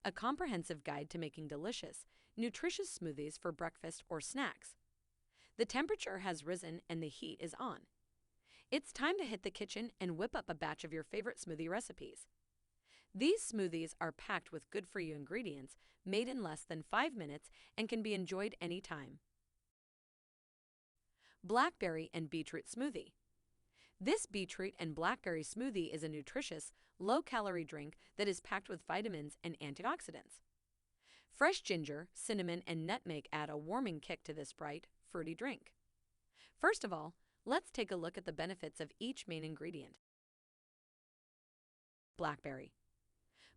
a comprehensive guide to making delicious, nutritious smoothies for breakfast or snacks. The temperature has risen and the heat is on. It's time to hit the kitchen and whip up a batch of your favorite smoothie recipes. These smoothies are packed with good-for-you ingredients, made in less than 5 minutes, and can be enjoyed anytime. Blackberry and Beetroot Smoothie. This beetroot and blackberry smoothie is a nutritious, low-calorie drink that is packed with vitamins and antioxidants. Fresh ginger, cinnamon, and nutmeg add a warming kick to this bright, fruity drink. First of all, let's take a look at the benefits of each main ingredient. Blackberry.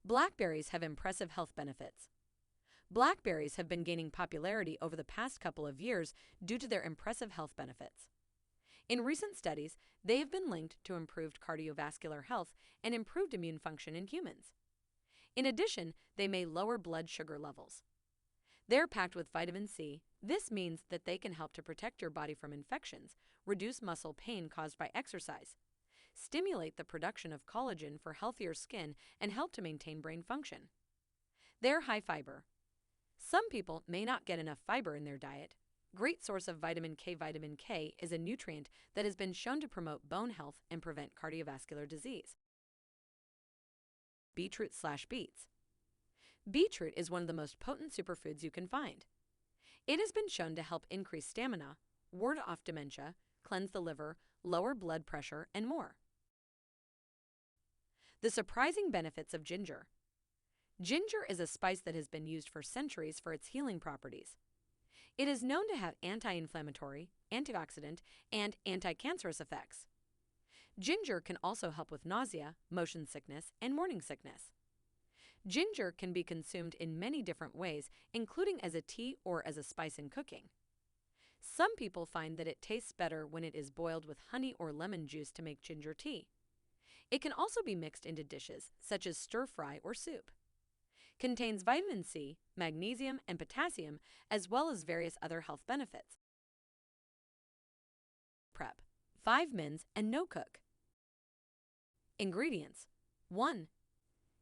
Blackberries have impressive health benefits. Blackberries have been gaining popularity over the past couple of years due to their impressive health benefits. In recent studies, they have been linked to improved cardiovascular health and improved immune function in humans. In addition, they may lower blood sugar levels. They're packed with vitamin C. This means that they can help to protect your body from infections, reduce muscle pain caused by exercise, stimulate the production of collagen for healthier skin, and help to maintain brain function. They're high fiber. Some people may not get enough fiber in their diet. Great source of vitamin K. Vitamin K is a nutrient that has been shown to promote bone health and prevent cardiovascular disease. Beetroot/beets. Beetroot is one of the most potent superfoods you can find. It has been shown to help increase stamina, ward off dementia, cleanse the liver, lower blood pressure, and more. The surprising benefits of ginger. Ginger is a spice that has been used for centuries for its healing properties. It is known to have anti-inflammatory, antioxidant, and anti-cancerous effects. Ginger can also help with nausea, motion sickness, and morning sickness. Ginger can be consumed in many different ways, including as a tea or as a spice in cooking. Some people find that it tastes better when it is boiled with honey or lemon juice to make ginger tea. It can also be mixed into dishes, such as stir-fry or soup. Contains vitamin C, magnesium, and potassium, as well as various other health benefits. Prep: 5 mins and no cook. Ingredients: 1.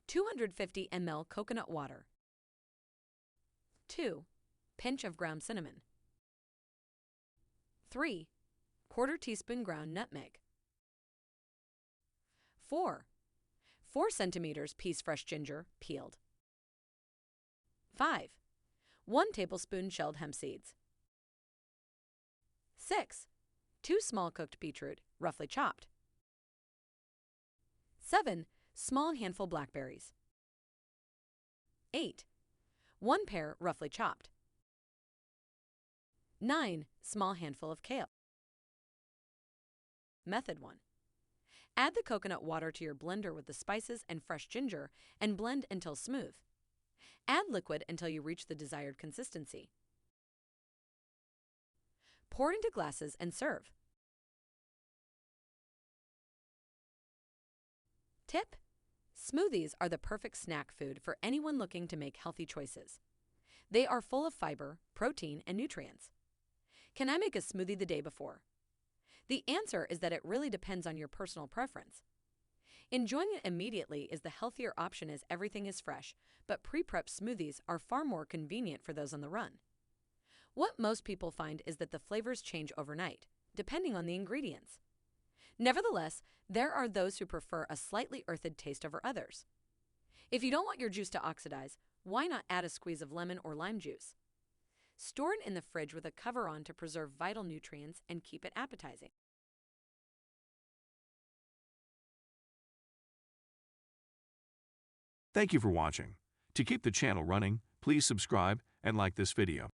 250 ml coconut water. 2. Pinch of ground cinnamon. 3. Quarter teaspoon ground nutmeg. 4. 4 centimeters piece fresh ginger, peeled. 5. 1 tablespoon shelled hemp seeds. 6. 2 small cooked beetroot, roughly chopped. 7. Small handful blackberries. 8. 1 pear, roughly chopped. 9. Small handful of kale. Method 1. Add the coconut water to your blender with the spices and fresh ginger and blend until smooth. Add liquid until you reach the desired consistency. Pour into glasses and serve. Tip: smoothies are the perfect snack food for anyone looking to make healthy choices. They are full of fiber, protein, and nutrients. Can I make a smoothie the day before? The answer is that it really depends on your personal preference. Enjoying it immediately is the healthier option as everything is fresh, but pre-prep smoothies are far more convenient for those on the run. What most people find is that the flavors change overnight, depending on the ingredients. Nevertheless, there are those who prefer a slightly earthy taste over others. If you don't want your juice to oxidize, why not add a squeeze of lemon or lime juice? Store it in the fridge with a cover on to preserve vital nutrients and keep it appetizing. Thank you for watching. To keep the channel running, please subscribe and like this video.